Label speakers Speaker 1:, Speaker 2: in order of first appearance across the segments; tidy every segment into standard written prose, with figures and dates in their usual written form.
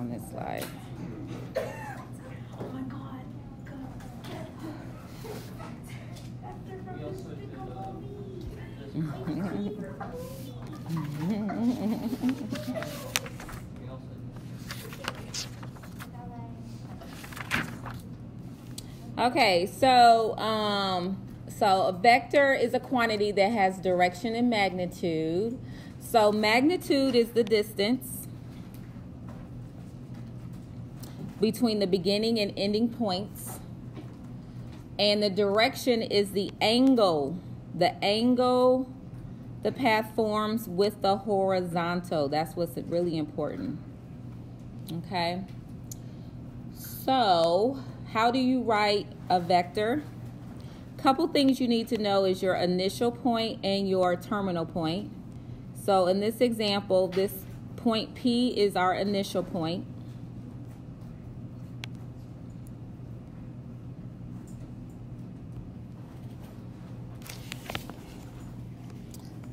Speaker 1: on this slide.
Speaker 2: Oh my God.
Speaker 1: Okay, so a vector is a quantity that has direction and magnitude. So magnitude is the distance between the beginning and ending points. And the direction is the angle the path forms with the horizontal. That's what's really important. Okay. So, how do you write a vector? Couple things you need to know is your initial point and your terminal point. So, in this example, this point P is our initial point.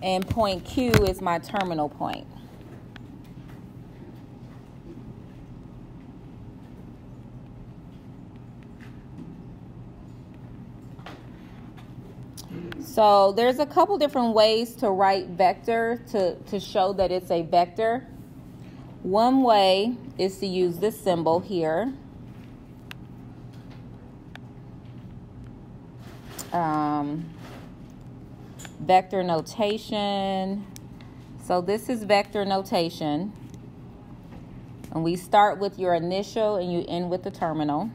Speaker 1: And point Q is my terminal point. So there's a couple different ways to write vector to show that it's a vector. One way is to use this symbol here. Vector notation. So this is vector notation. And we start with your initial and you end with the terminal.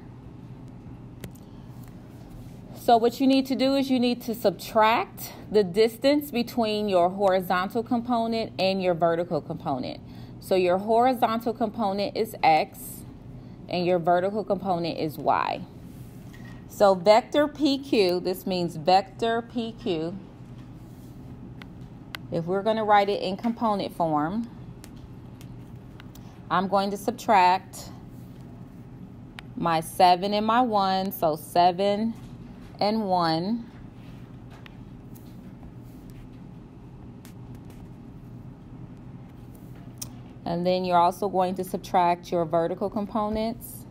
Speaker 1: So what you need to do is you need to subtract the distance between your horizontal component and your vertical component. So your horizontal component is X and your vertical component is Y. So vector PQ, this means vector PQ. If we're going to write it in component form, I'm going to subtract my 7 and my 1, so 7 and 1. And then you're also going to subtract your vertical components,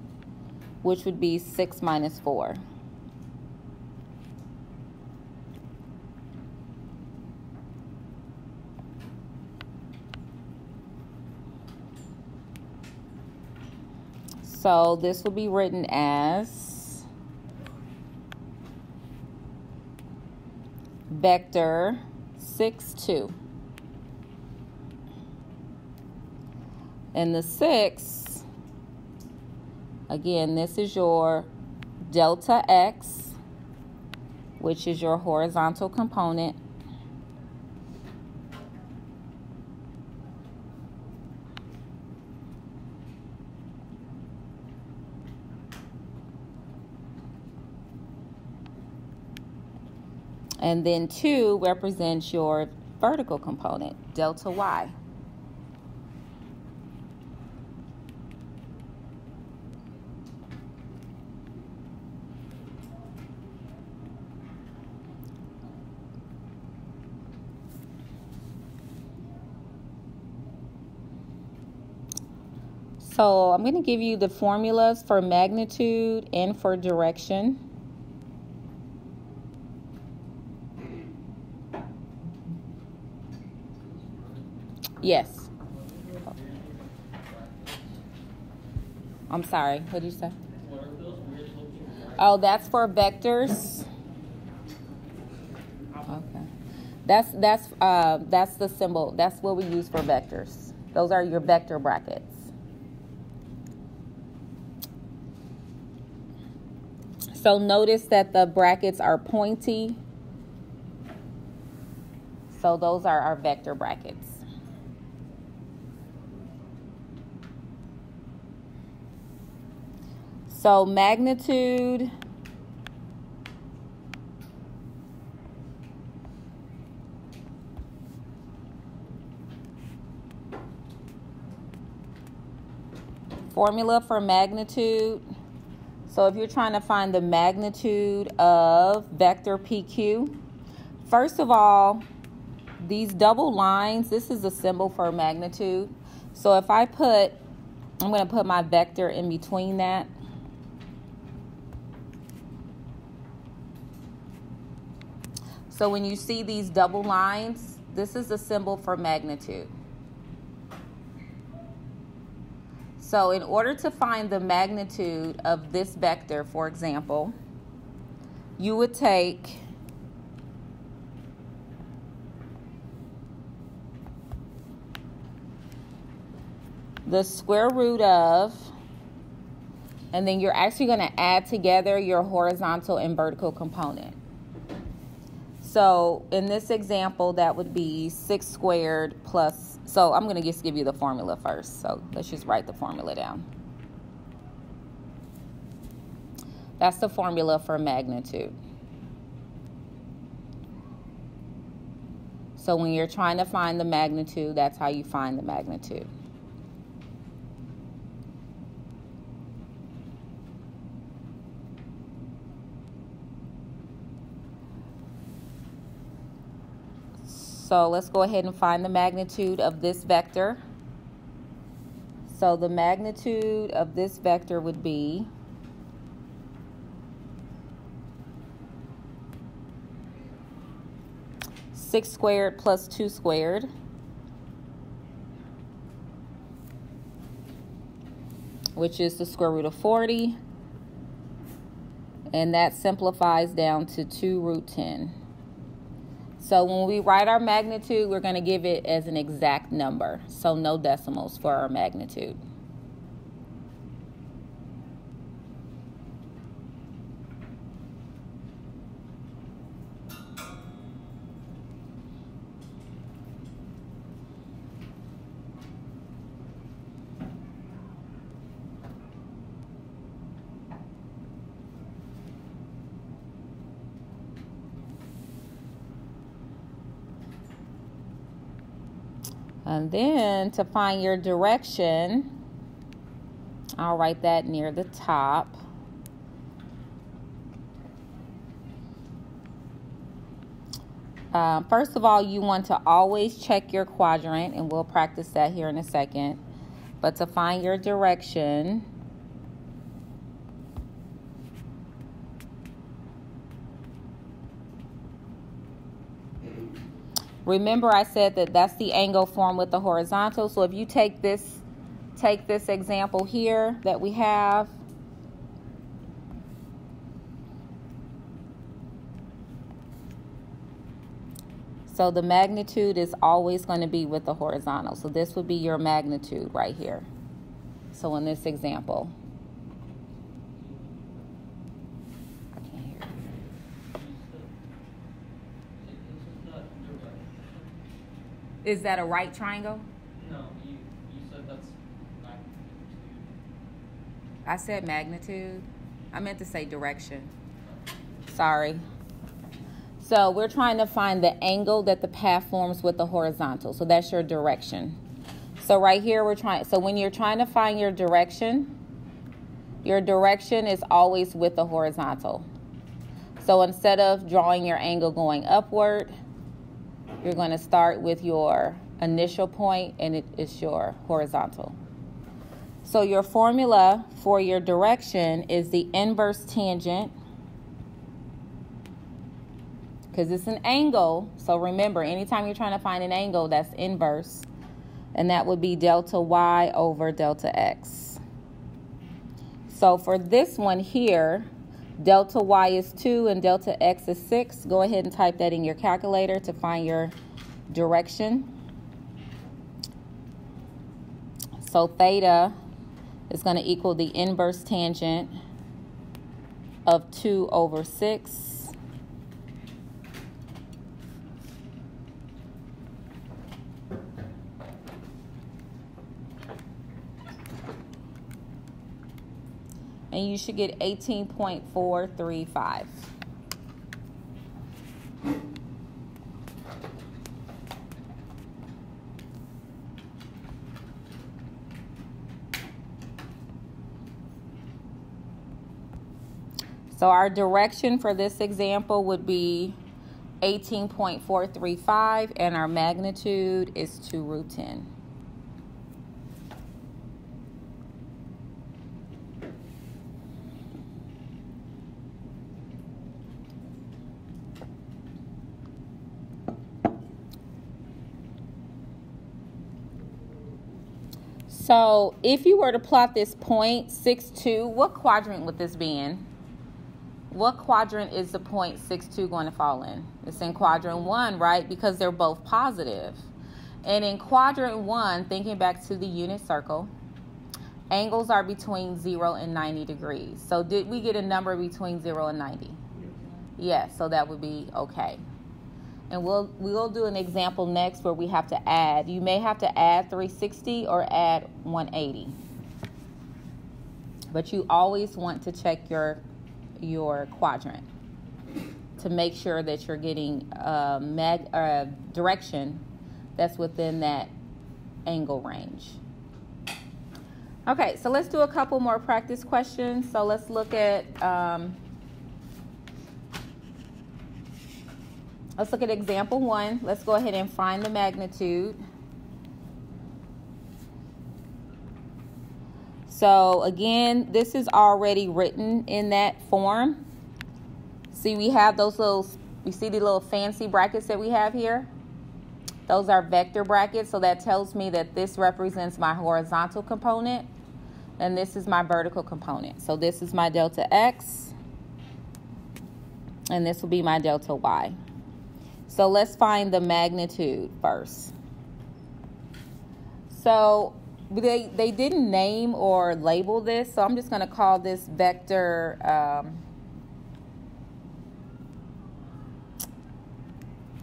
Speaker 1: which would be 6 minus 4. So this will be written as vector 6, 2. And the 6, again, this is your delta X, which is your horizontal component. And then 2 represents your vertical component, delta Y. So I'm going to give you the formulas for magnitude and for direction. Yes. I'm sorry. What did you say? Oh, that's for vectors. Okay. That's the symbol. That's what we use for vectors. Those are your vector brackets. So notice that the brackets are pointy. So those are our vector brackets. So magnitude formula for magnitude. So if you're trying to find the magnitude of vector PQ, first of all, these double lines, this is a symbol for magnitude. So if I put I'm going to put my vector in between that. So when you see these double lines, this is a symbol for magnitude. So in order to find the magnitude of this vector, for example, you would take the square root of, and then you're actually going to add together your horizontal and vertical component. So in this example, that would be 6 squared plus, so I'm going to just give you the formula first. So let's just write the formula down. That's the formula for magnitude. So when you're trying to find the magnitude, that's how you find the magnitude. So let's go ahead and find the magnitude of this vector. So the magnitude of this vector would be six squared plus 2 squared, which is the square root of 40. And that simplifies down to 2 root 10. So when we write our magnitude, we're going to give it as an exact number. So no decimals for our magnitude. And then to find your direction, I'll write that near the top. First of all, you want to always check your quadrant, and we'll practice that here in a second. But to find your direction, remember I said that that's the angle formed with the horizontal. So if you take this example here that we have, so the magnitude is always going to be with the horizontal. So this would be your magnitude right here. So in this example, is that a right triangle?
Speaker 3: No, you said that's magnitude.
Speaker 1: I said magnitude. I meant to say direction. Sorry. So we're trying to find the angle that the path forms with the horizontal. So that's your direction. So right here so when you're trying to find your direction is always with the horizontal. So instead of drawing your angle going upward, you're going to start with your initial point, and it is your horizontal. So your formula for your direction is the inverse tangent, because it's an angle. So remember, anytime you're trying to find an angle, that's inverse, and that would be delta y over delta x. So for this one here, delta y is 2 and delta x is 6. Go ahead and type that in your calculator to find your direction. So theta is going to equal the inverse tangent of 2 over 6. And you should get 18.435. So our direction for this example would be 18.435, and our magnitude is 2 root 10. So if you were to plot this point 6,2, what quadrant would this be in? What quadrant is the point 6,2 going to fall in? It's in quadrant 1, right? Because they're both positive. And in quadrant 1, thinking back to the unit circle, angles are between 0 and 90 degrees. So did we get a number between 0 and 90? Yes, so that would be okay. And we'll do an example next where we have to add. You may have to add 360 or add 180. But you always want to check your quadrant to make sure that you're getting direction that's within that angle range. Okay, so let's do a couple more practice questions. So let's look at example 1. Let's go ahead and find the magnitude. So again, this is already written in that form. See, we have we see the little fancy brackets that we have here. Those are vector brackets, so that tells me that this represents my horizontal component, and this is my vertical component. So this is my delta x, and this will be my delta y. So let's find the magnitude first. So they didn't name or label this, so I'm just going to call this vector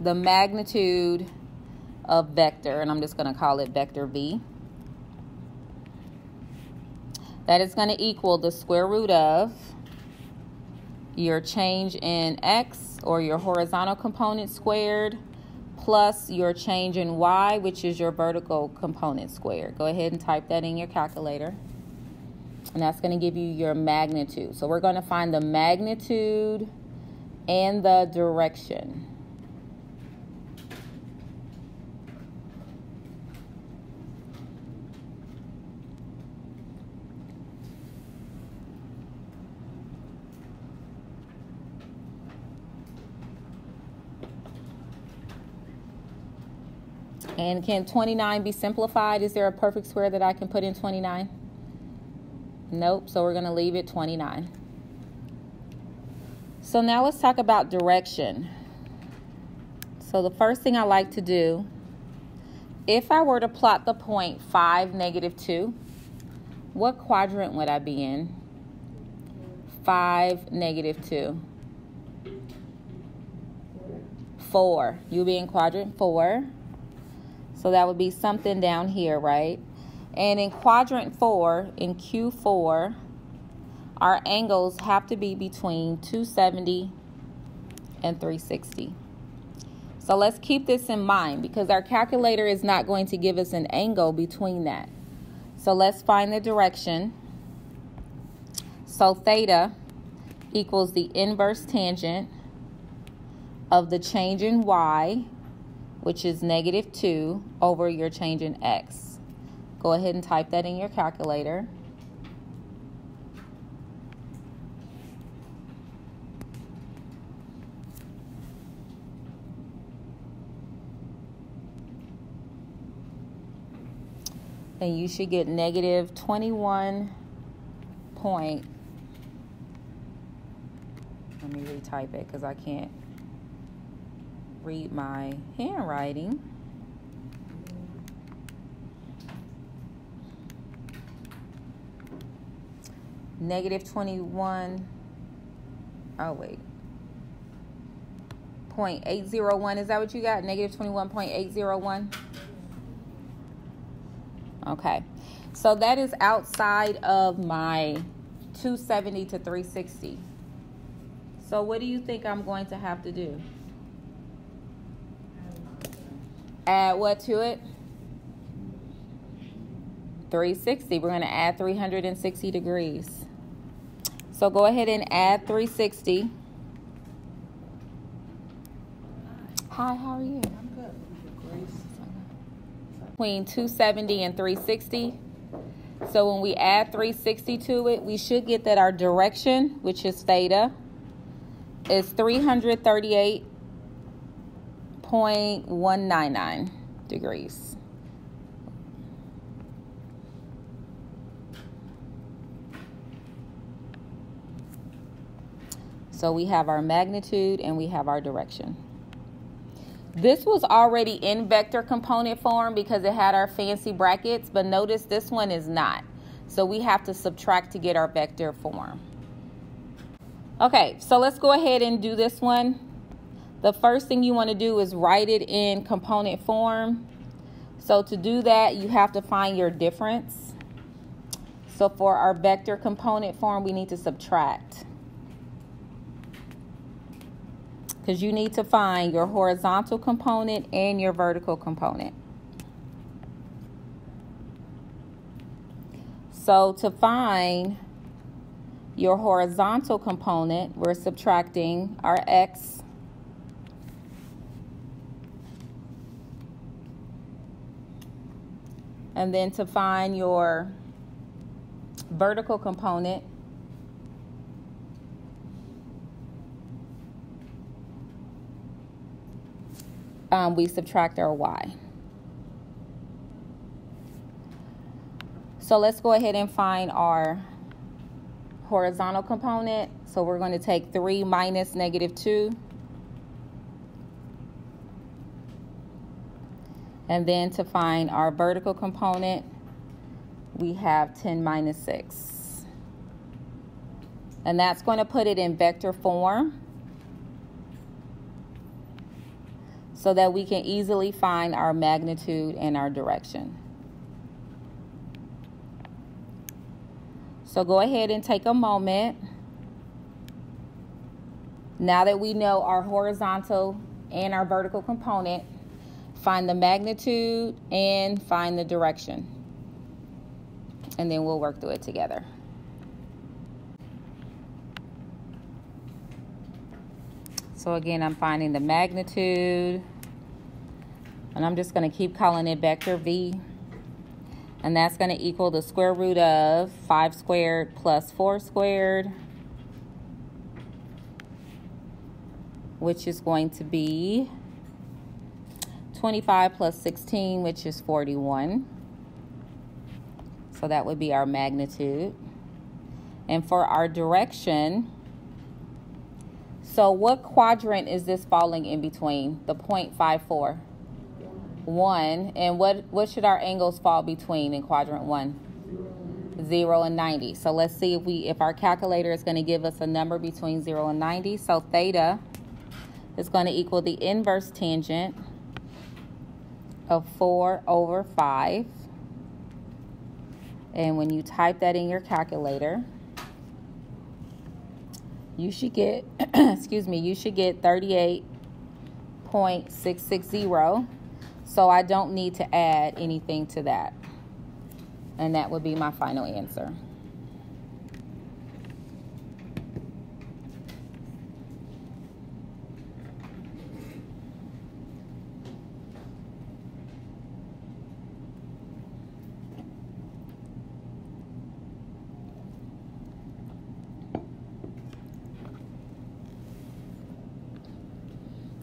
Speaker 1: the magnitude of vector, and I'm just going to call it vector v. That is going to equal the square root of your change in x, or your horizontal component squared, plus your change in y, which is your vertical component squared. Go ahead and type that in your calculator. And that's going to give you your magnitude. So we're going to find the magnitude and the direction. And can 29 be simplified? Is there a perfect square that I can put in 29? Nope, so we're going to leave it 29. So now let's talk about direction. So the first thing I like to do, if I were to plot the point 5, -2, what quadrant would I be in? 5, -2. 4. You'll be in quadrant 4. So that would be something down here, right? And in quadrant 4, in Q4, our angles have to be between 270 and 360. So let's keep this in mind, because our calculator is not going to give us an angle between that. So let's find the direction. So theta equals the inverse tangent of the change in y, which is -2, over your change in x. Go ahead and type that in your calculator. And you should get -21 point. Let me retype it because I can't read my handwriting. -21. Oh wait. 0.801. Is that what you got? -21.801. Okay. So that is outside of my 270 to 360. So what do you think I'm going to have to do? Add what to it? 360. We're going to add 360 degrees. So go ahead and add 360. Hi, how are you? I'm good. Between 270 and 360. So when we add 360 to it, we should get that our direction, which is theta, is 338.199 degrees. So we have our magnitude and we have our direction. This was already in vector component form because it had our fancy brackets, but notice this one is not. So we have to subtract to get our vector form. Okay, so let's go ahead and do this one. The first thing you want to do is write it in component form. So to do that, you have to find your difference. So for our vector component form, we need to subtract, because you need to find your horizontal component and your vertical component. So to find your horizontal component, we're subtracting our x. And then to find your vertical component, we subtract our y. So let's go ahead and find our horizontal component. So we're going to take 3 minus -2. And then to find our vertical component, we have 10 minus 6. And that's going to put it in vector form so that we can easily find our magnitude and our direction. So go ahead and take a moment. Now that we know our horizontal and our vertical component, find the magnitude and find the direction. And then we'll work through it together. So again, I'm finding the magnitude, and I'm just going to keep calling it vector V. And that's going to equal the square root of 5 squared plus 4 squared, which is going to be 25 plus 16, which is 41. So that would be our magnitude. And for our direction, so what quadrant is this falling in between? The 0.54. 1. And what should our angles fall between in quadrant 1? 0 and 90. So let's see if our calculator is going to give us a number between 0 and 90. So theta is going to equal the inverse tangent of 4/5. And when you type that in your calculator, you should get, you should get 38.660. So I don't need to add anything to that. And that would be my final answer.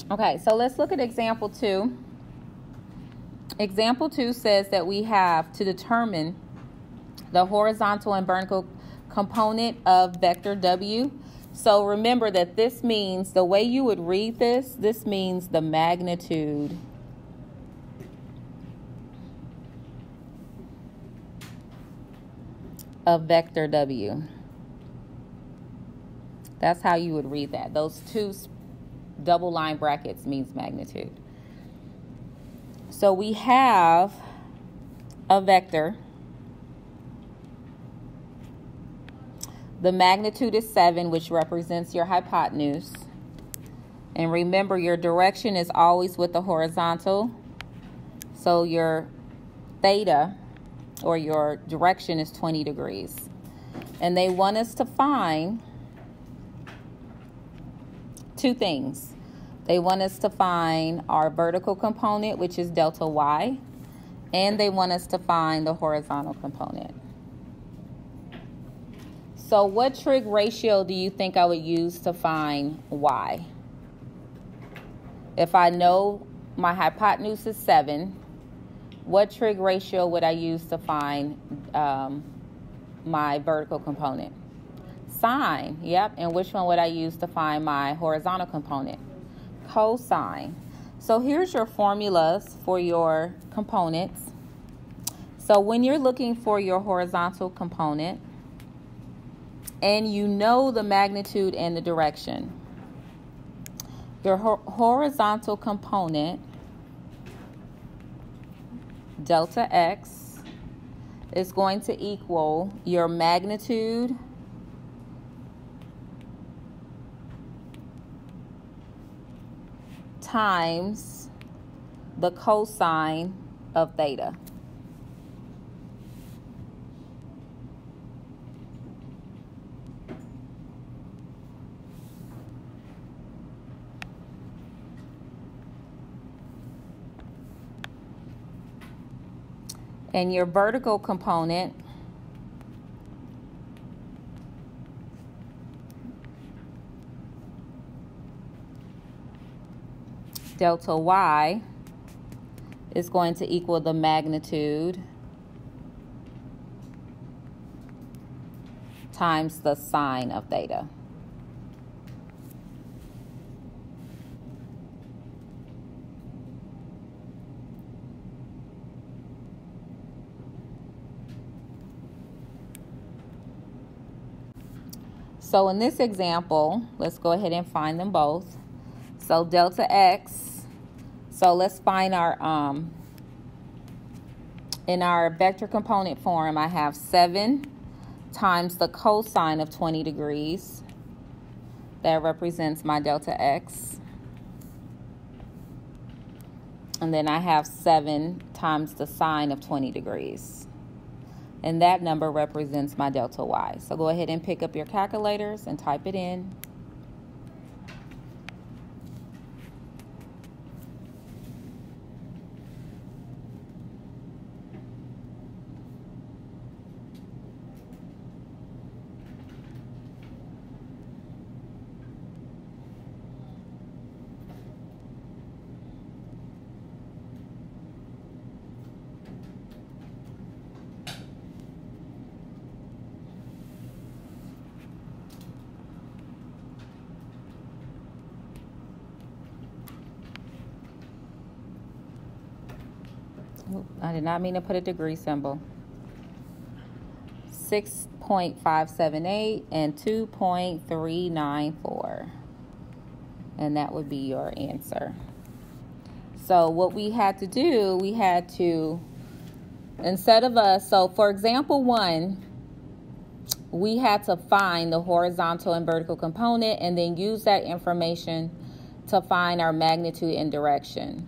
Speaker 1: Okay, so let's look at example 2. Example 2 says that we have to determine the horizontal and vertical component of vector W. So remember that this means, the way you would read this means the magnitude of vector W. That's how you would read that. Those two double line brackets means magnitude. So we have a vector. The magnitude is 7, which represents your hypotenuse. And remember, your direction is always with the horizontal. So your theta, or your direction, is 20 degrees. And they want us to find two things. They want us to find our vertical component, which is delta y, and they want us to find the horizontal component. So what trig ratio do you think I would use to find y? If I know my hypotenuse is 7, what trig ratio would I use to find my vertical component? Sine. Yep. And which one would I use to find my horizontal component? Cosine. So here's your formulas for your components. So when you're looking for your horizontal component and you know the magnitude and the direction, your horizontal component, delta x, is going to equal your magnitude times the cosine of theta. And your vertical component, delta y, is going to equal the magnitude times the sine of theta. So in this example, let's go ahead and find them both. So delta x, so let's find our, in our vector component form, I have 7 times the cosine of 20 degrees. That represents my delta x. And then I have 7 times the sine of 20 degrees. And that number represents my delta y. So go ahead and pick up your calculators and type it in. I did not mean to put a degree symbol. 6.578 and 2.394. And that would be your answer. So what we had to do, we had to, instead of so for example 1, we had to find the horizontal and vertical component and then use that information to find our magnitude and direction.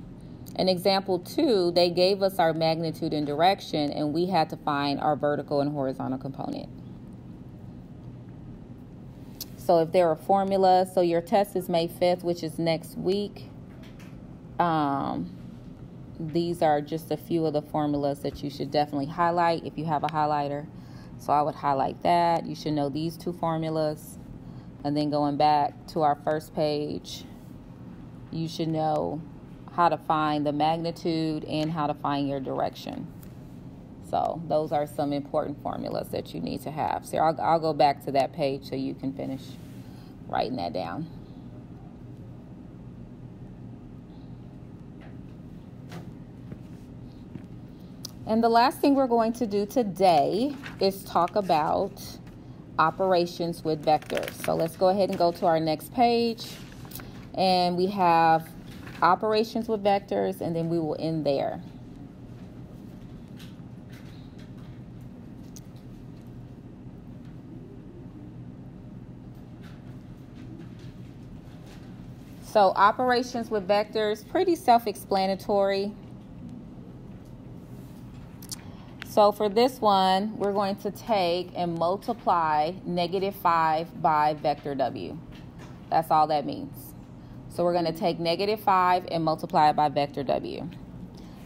Speaker 1: In example 2, they gave us our magnitude and direction, and we had to find our vertical and horizontal component. So if there are formulas, so your test is May 5th, which is next week. These are just a few of the formulas that you should definitely highlight if you have a highlighter. So I would highlight that. You should know these 2 formulas. And then going back to our first page, you should know how to find the magnitude and how to find your direction. So those are some important formulas that you need to have. So I'll go back to that page so you can finish writing that down. And the last thing we're going to do today is talk about operations with vectors. So let's go ahead and go to our next page. And we have operations with vectors, and then we will end there. So operations with vectors, pretty self-explanatory. So for this one, we're going to take and multiply -5 by vector w. That's all that means. So we're going to take -5 and multiply it by vector w.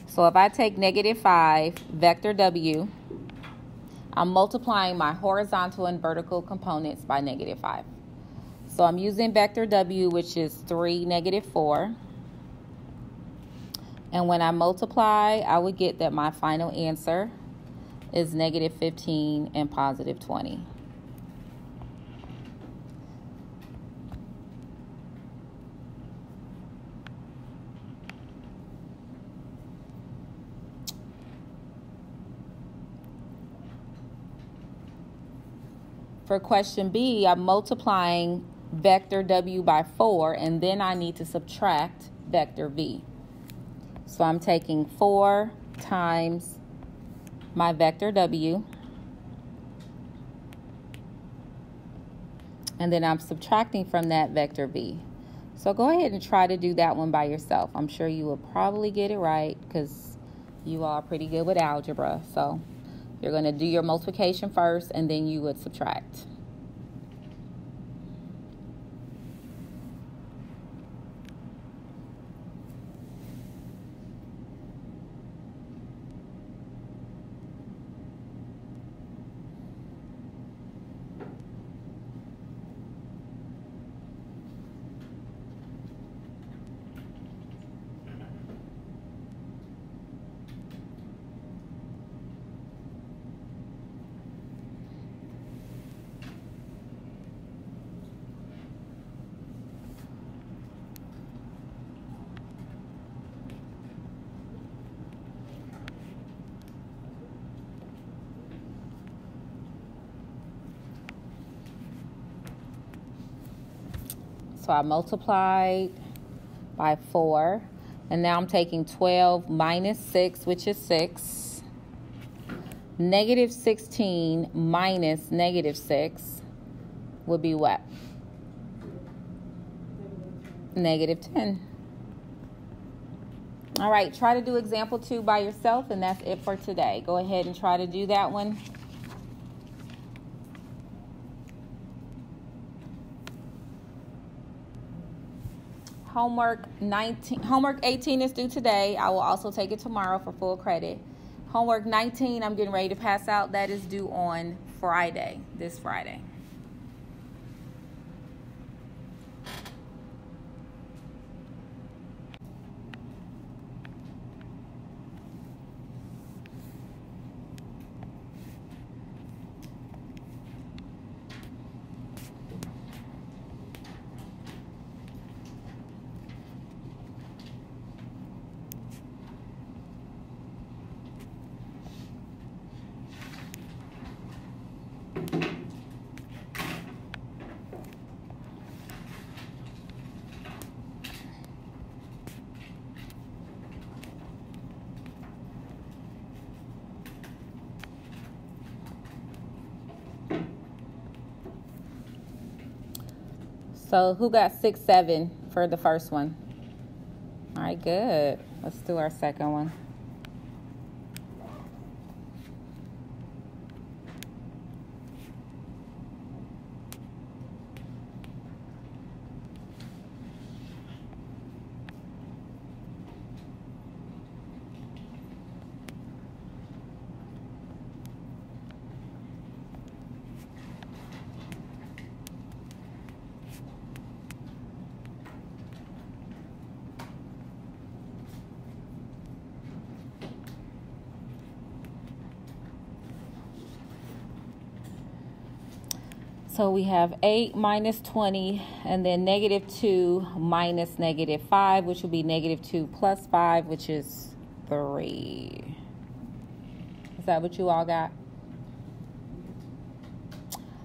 Speaker 1: So if I take -5 vector w, I'm multiplying my horizontal and vertical components by -5. So I'm using vector w, which is 3, -4. And when I multiply, I would get that my final answer is -15 and +20. For question B, I'm multiplying vector W by 4, and then I need to subtract vector V. So I'm taking 4 times my vector W, and then I'm subtracting from that vector V. So go ahead and try to do that one by yourself. I'm sure you will probably get it right because you all are pretty good with algebra. So you're going to do your multiplication first, and then you would subtract. So I multiplied by 4, and now I'm taking 12 minus 6, which is 6. Negative 16 minus negative 6 would be what? Negative 10. All right, try to do example 2 by yourself, and that's it for today. Go ahead and try to do that one. Homework 18 is due today. I will also take it tomorrow for full credit. Homework 19, I'm getting ready to pass out. That is due on Friday, this Friday. So who got 6, 7 for the first one? All right, good. Let's do our second one. So we have 8 minus 20, and then negative 2 minus negative 5, which will be negative 2 plus 5, which is 3. Is that what you all got?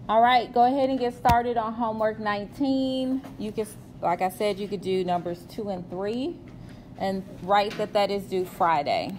Speaker 1: All right, go ahead and get started on homework 19. You can, like I said, you could do numbers 2 and 3, and write that is due Friday.